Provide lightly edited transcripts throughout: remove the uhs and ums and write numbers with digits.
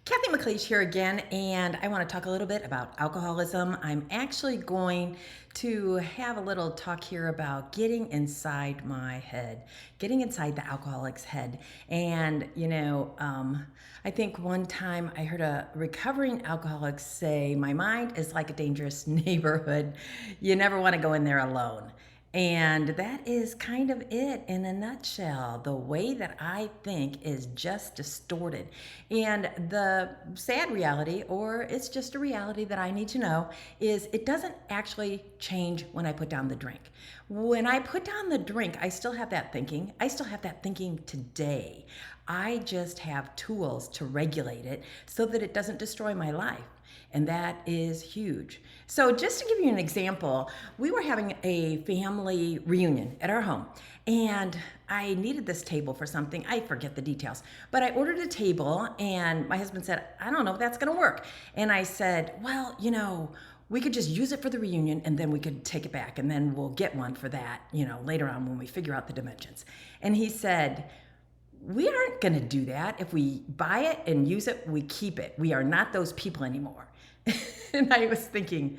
Cathy McLeish here again, and I want to talk a little bit about alcoholism. I'm actually going to have a little talk here about getting inside my head, getting inside the alcoholic's head. And, I think one time I heard a recovering alcoholic say, "My mind is like a dangerous neighborhood. You never want to go in there alone." And that is kind of it in a nutshell. The way that I think is just distorted. And the sad reality, or it's just a reality that I need to know, is it doesn't actually change when I put down the drink. When I put down the drink, I still have that thinking. I still have that thinking today. I just have tools to regulate it so that it doesn't destroy my life. And that is huge. So, just to give you an example, we were having a family reunion at our home, and I needed this table for something. I forget the details, but I ordered a table, and my husband said, "I don't know if that's going to work." And I said, "Well, we could just use it for the reunion and then we could take it back and then we'll get one for that, later on when we figure out the dimensions." And he said, "We aren't going to do that. If we buy it and use it, we keep it. We are not those people anymore." And I was thinking,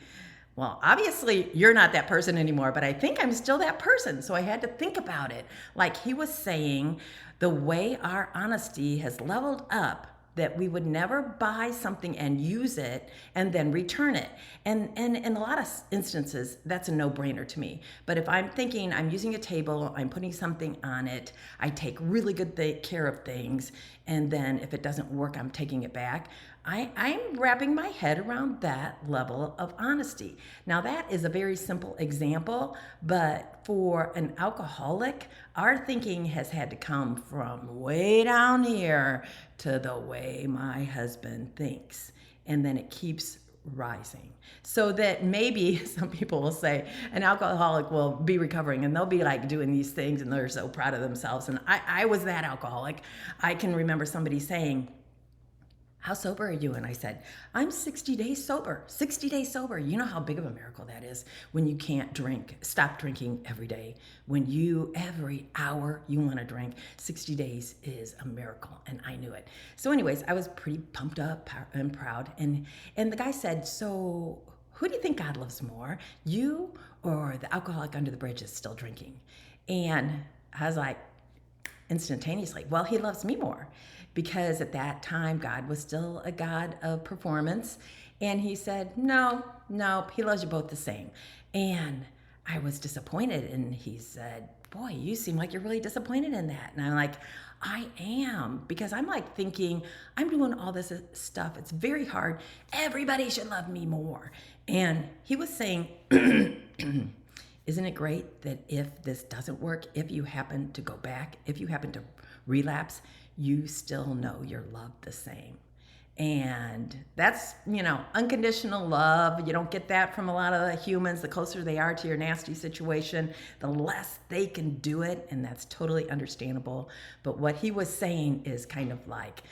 well, obviously you're not that person anymore, but I think I'm still that person. So I had to think about it. Like he was saying, the way our honesty has leveled up, that we would never buy something and use it and then return it. And in a lot of instances, that's a no-brainer to me. But if I'm thinking I'm using a table, I'm putting something on it, I take really good care of things, and then if it doesn't work, I'm taking it back. I'm wrapping my head around that level of honesty. Now, that is a very simple example, but for an alcoholic, our thinking has had to come from way down here to the way my husband thinks. And then it keeps rising. So that maybe some people will say an alcoholic will be recovering and they'll be like doing these things and they're so proud of themselves. And I was that alcoholic. I can remember somebody saying, "How sober are you?" And I said, "I'm 60 days sober. 60 days sober." You know how big of a miracle that is when you can't stop drinking every day. When every hour you want to drink, 60 days is a miracle. And I knew it. So anyways, I was pretty pumped up and proud. And the guy said, "So who do you think God loves more? You or the alcoholic under the bridge is still drinking?" And I was like, instantaneously, well, he loves me more, because at that time God was still a God of performance. And he said, no, he loves you both the same. And I was disappointed. And he said, "Boy, you seem like you're really disappointed in that." And I'm like, I am, because I'm like thinking, I'm doing all this stuff. It's very hard. Everybody should love me more. And he was saying, "Isn't it great that if this doesn't work, if you happen to go back, if you happen to relapse, you still know you're loved the same?" And that's, unconditional love. You don't get that from a lot of the humans. The closer they are to your nasty situation, the less they can do it. And that's totally understandable. But what he was saying is kind of like,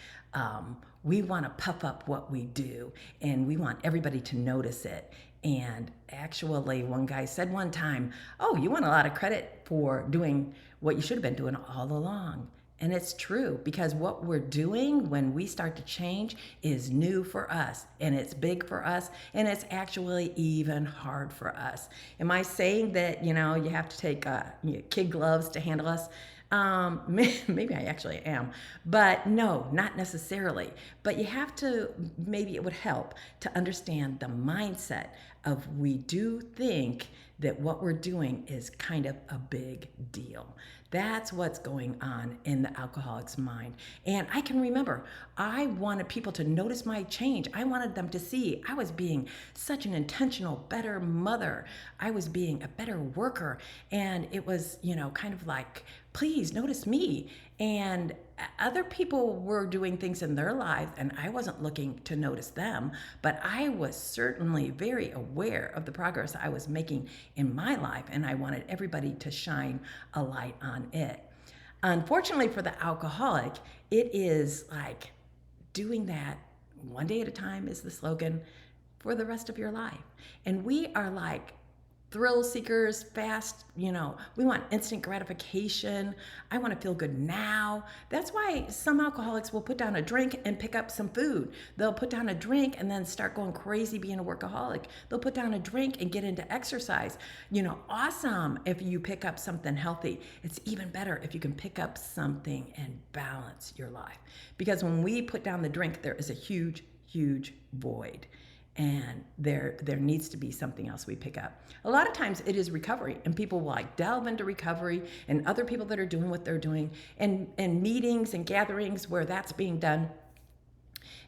we want to puff up what we do and we want everybody to notice it. And actually, one guy said one time, "Oh, you want a lot of credit for doing what you should have been doing all along." And it's true, because what we're doing when we start to change is new for us, and it's big for us, and it's actually even hard for us. Am I saying that, you have to take kid gloves to handle us? Maybe I actually am, but no, not necessarily. But you have to, maybe it would help to understand the mindset of, we do think that what we're doing is kind of a big deal. That's what's going on in the alcoholic's mind. And I can remember, I wanted people to notice my change. I wanted them to see I was being such an intentional, better mother. I was being a better worker. And it was, kind of like, please notice me. And other people were doing things in their lives, and I wasn't looking to notice them, but I was certainly very aware of the progress I was making in my life, and I wanted everybody to shine a light on it. Unfortunately for the alcoholic, it is like doing that one day at a time is the slogan for the rest of your life. And we are like thrill seekers, fast, we want instant gratification. I want to feel good now. That's why some alcoholics will put down a drink and pick up some food. They'll put down a drink and then start going crazy being a workaholic. They'll put down a drink and get into exercise. Awesome if you pick up something healthy. It's even better if you can pick up something and balance your life. Because when we put down the drink, there is a huge, huge void. And there needs to be something else we pick up. A lot of times it is recovery, and people will delve into recovery, and other people that are doing what they're doing, and meetings and gatherings where that's being done.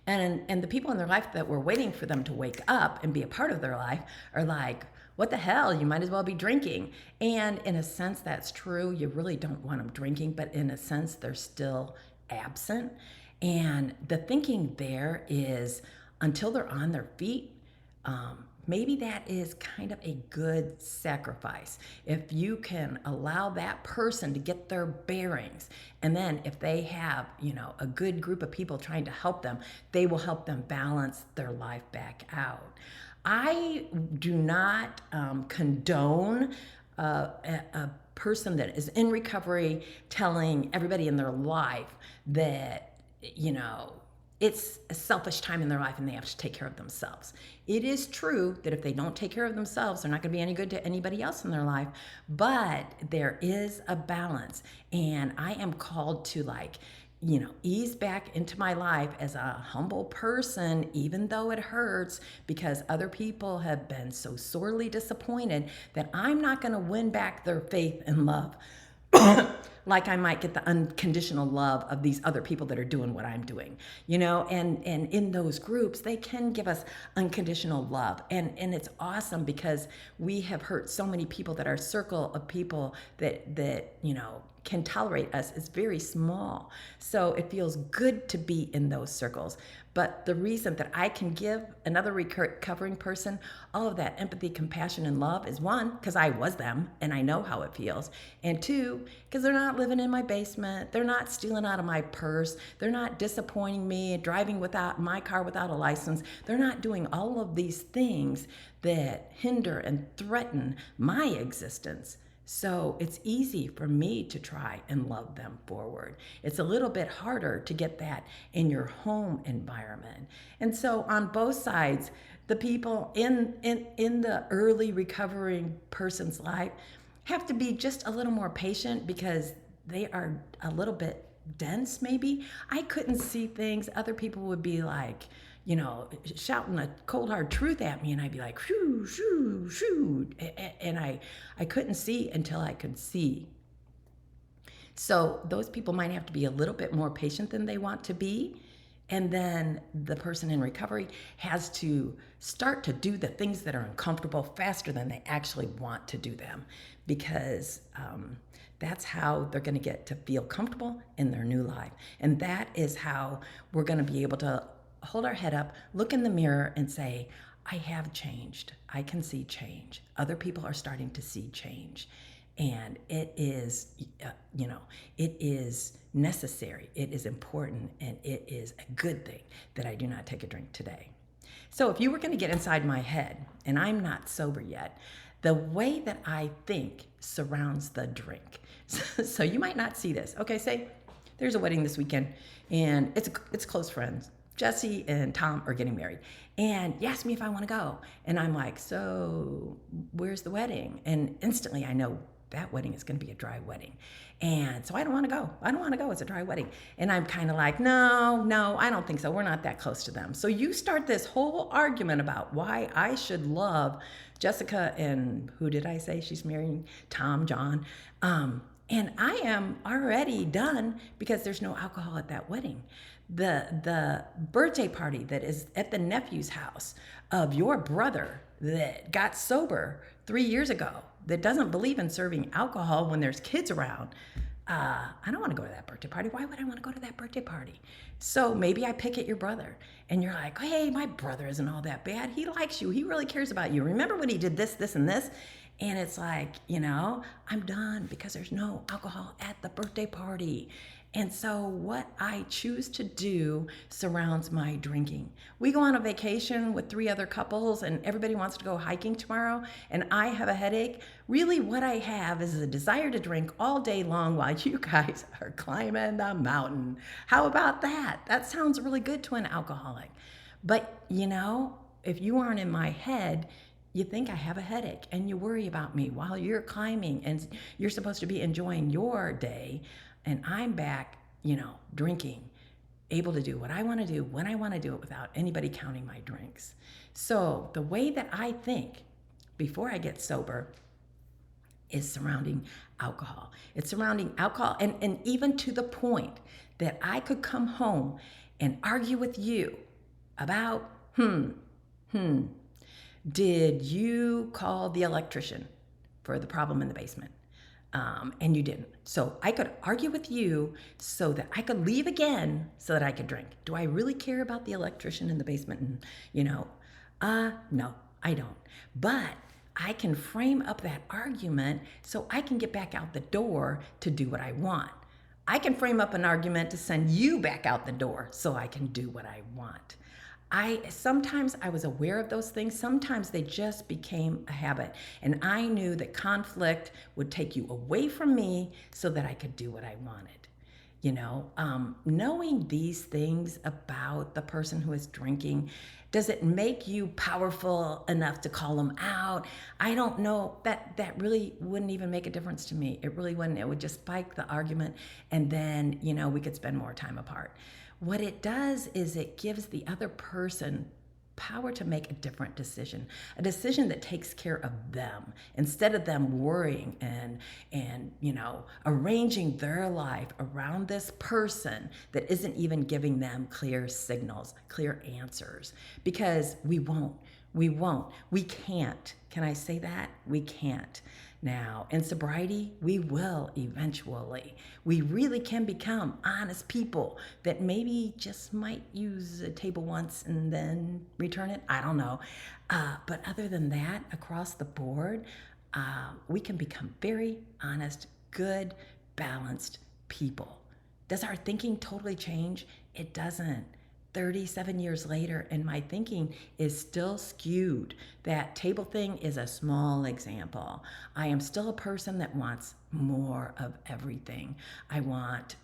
And the people in their life that were waiting for them to wake up and be a part of their life are like, what the hell? You might as well be drinking. And in a sense, that's true. You really don't want them drinking, but in a sense, they're still absent. And the thinking there is, until they're on their feet, maybe that is kind of a good sacrifice. If you can allow that person to get their bearings, and then if they have, a good group of people trying to help them, they will help them balance their life back out. I do not condone a person that is in recovery telling everybody in their life that, it's a selfish time in their life and they have to take care of themselves. It is true that if they don't take care of themselves, they're not going to be any good to anybody else in their life, but there is a balance. And I am called to ease back into my life as a humble person, even though it hurts, because other people have been so sorely disappointed that I'm not going to win back their faith and love. Like I might get the unconditional love of these other people that are doing what I'm doing, and in those groups, they can give us unconditional love. And it's awesome because we have hurt so many people that our circle of people that can tolerate us is very small. So it feels good to be in those circles. But the reason that I can give another recovering person all of that empathy, compassion, and love is, one, because I was them and I know how it feels. And two, because they're not living in my basement. They're not stealing out of my purse. They're not disappointing me, driving without my car without a license. They're not doing all of these things that hinder and threaten my existence. So it's easy for me to try and love them forward. It's a little bit harder to get that in your home environment. And so on both sides, the people in the early recovering person's life have to be just a little more patient because they are a little bit dense maybe. I couldn't see things. Other people would be like, shouting a cold hard truth at me, and I'd be like, shoo, shoo, shoo. And I couldn't see until I could see. So those people might have to be a little bit more patient than they want to be. And then the person in recovery has to start to do the things that are uncomfortable faster than they actually want to do them, because that's how they're going to get to feel comfortable in their new life. And that is how we're going to be able to hold our head up, look in the mirror, and say, I have changed. I can see change. Other people are starting to see change. And it is, it is necessary. It is important. And it is a good thing that I do not take a drink today. So if you were going to get inside my head, and I'm not sober yet, the way that I think surrounds the drink. So you might not see this. Okay, say there's a wedding this weekend, and it's close friends. Jesse and Tom are getting married, and you asked me if I want to go, and I'm like, so where's the wedding? And instantly I know that wedding is going to be a dry wedding, and so I don't want to go. I don't want to go. It's a dry wedding. And I'm kind of like, no, I don't think so. We're not that close to them. So you start this whole argument about why I should love Jessica and who did I say she's marrying? Tom, John. And I am already done because there's no alcohol at that wedding. The birthday party that is at the nephew's house of your brother that got sober 3 years ago, that doesn't believe in serving alcohol when there's kids around. I don't want to go to that birthday party. Why would I want to go to that birthday party? So maybe I pick at your brother, and you're like, hey, my brother isn't all that bad. He likes you. He really cares about you. Remember when he did this, this, and this? And it's like, I'm done because there's no alcohol at the birthday party. And so what I choose to do surrounds my drinking. We go on a vacation with 3 other couples and everybody wants to go hiking tomorrow and I have a headache. Really what I have is a desire to drink all day long while you guys are climbing the mountain. How about that? That sounds really good to an alcoholic. But if you aren't in my head, you think I have a headache and you worry about me while you're climbing and you're supposed to be enjoying your day. And I'm back, drinking, able to do what I want to do when I want to do it without anybody counting my drinks. So the way that I think before I get sober is surrounding alcohol. It's surrounding alcohol and even to the point that I could come home and argue with you about, did you call the electrician for the problem in the basement? And you didn't. So I could argue with you so that I could leave again so that I could drink. Do I really care about the electrician in the basement? No, I don't. But I can frame up that argument so I can get back out the door to do what I want. I can frame up an argument to send you back out the door so I can do what I want. Sometimes I was aware of those things. Sometimes they just became a habit. And I knew that conflict would take you away from me so that I could do what I wanted. Knowing these things about the person who is drinking, does it make you powerful enough to call them out? I don't know. That really wouldn't even make a difference to me. It really wouldn't. It would just spike the argument and then, we could spend more time apart. What it does is it gives the other person power to make a different decision, a decision that takes care of them instead of them worrying and arranging their life around this person that isn't even giving them clear signals, clear answers, because we can't. Can I say that? We can't. Now, in sobriety, we will eventually. We really can become honest people that maybe just might use a table once and then return it. I don't know. But other than that, across the board, we can become very honest, good, balanced people. Does our thinking totally change? It doesn't. 37 years later, and my thinking is still skewed. That table thing is a small example. I am still a person that wants more of everything. I want,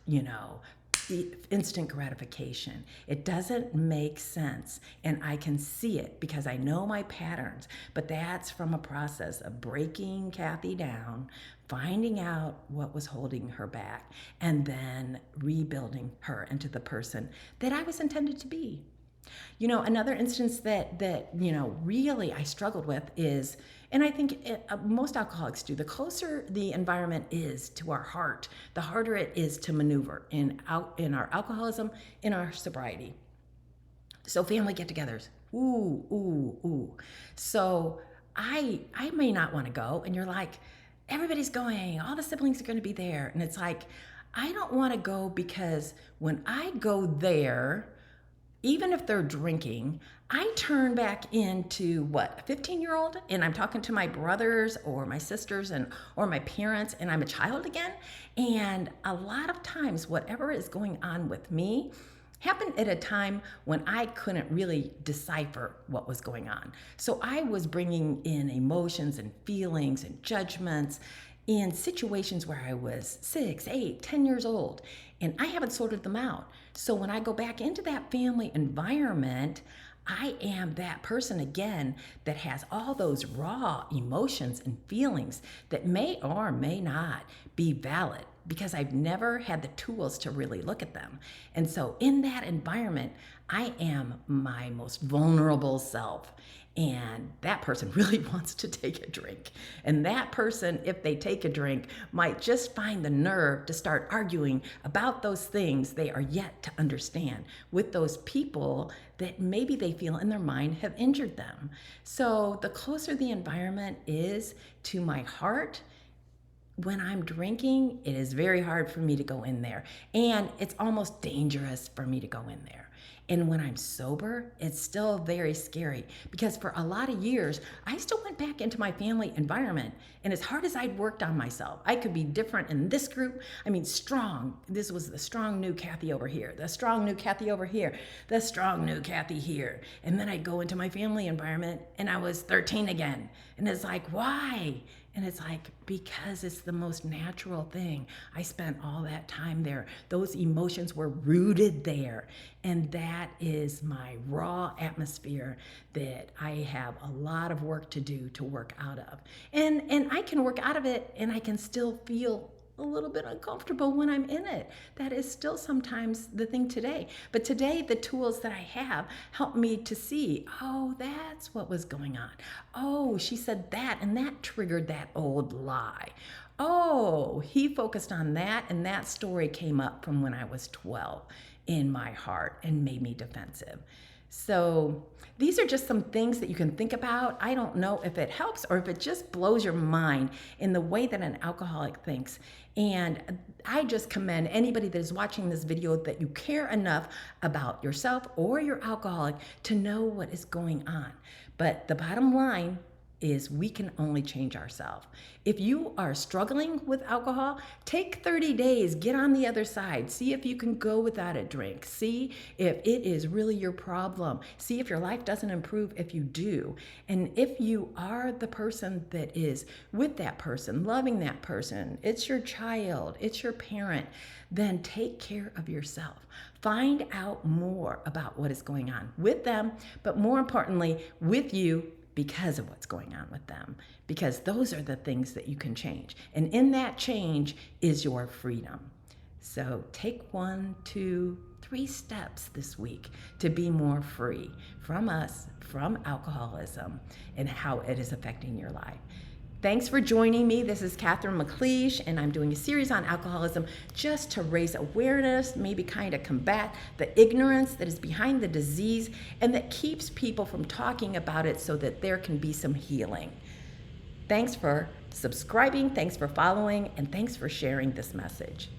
instant gratification. It doesn't make sense, and I can see it because I know my patterns, but that's from a process of breaking Cathy down, finding out what was holding her back, and then rebuilding her into the person that I was intended to be. Another instance that really I struggled with is, and I think most alcoholics do, the closer the environment is to our heart, the harder it is to maneuver in our alcoholism, in our sobriety. So family get-togethers, ooh. So I may not want to go, and you're like, everybody's going, all the siblings are going to be there. And it's like, I don't want to go because when I go there, even if they're drinking, I turn back into a 15-year-old, and I'm talking to my brothers or my sisters or my parents, and I'm a child again. And a lot of times, whatever is going on with me happened at a time when I couldn't really decipher what was going on. So I was bringing in emotions and feelings and judgments in situations where I was 6, 8, 10 years old, and I haven't sorted them out. So when I go back into that family environment, I am that person again that has all those raw emotions and feelings that may or may not be valid because I've never had the tools to really look at them. And so in that environment, I am my most vulnerable self. And that person really wants to take a drink. And that person, if they take a drink, might just find the nerve to start arguing about those things they are yet to understand with those people that maybe they feel in their mind have injured them. So the closer the environment is to my heart, when I'm drinking, it is very hard for me to go in there. And it's almost dangerous for me to go in there. And when I'm sober, it's still very scary because for a lot of years, I still went back into my family environment. And as hard as I'd worked on myself, I could be different in this group. I mean, strong. This was the strong new Cathy over here, the strong new Cathy over here, the strong new Cathy here. And then I'd go into my family environment and I was 13 again. And it's like, why? And it's like, because it's the most natural thing. I spent all that time there. Those emotions were rooted there. And that is my raw atmosphere that I have a lot of work to do to work out of. And I can work out of it and I can still feel a little bit uncomfortable when I'm in it. That is still sometimes the thing today. But today, the tools that I have help me to see, oh, that's what was going on. Oh, she said that, and that triggered that old lie. Oh, he focused on that, and that story came up from when I was 12 in my heart and made me defensive. So these are just some things that you can think about. I don't know if it helps or if it just blows your mind in the way that an alcoholic thinks. And I just commend anybody that is watching this video that you care enough about yourself or your alcoholic to know what is going on. But the bottom line is we can only change ourselves. If you are struggling with alcohol, take 30 days, get on the other side, see if you can go without a drink, see if it is really your problem, see if your life doesn't improve if you do. And if you are the person that is with that person, loving that person, it's your child, it's your parent, then take care of yourself. Find out more about what is going on with them, but more importantly, with you, because of what's going on with them, because those are the things that you can change. And in that change is your freedom. So take 1, 2, 3 steps this week to be more free from us, from alcoholism, and how it is affecting your life. Thanks for joining me. This is Cathy McLeish, and I'm doing a series on alcoholism just to raise awareness, maybe kind of combat the ignorance that is behind the disease and that keeps people from talking about it so that there can be some healing. Thanks for subscribing, thanks for following, and thanks for sharing this message.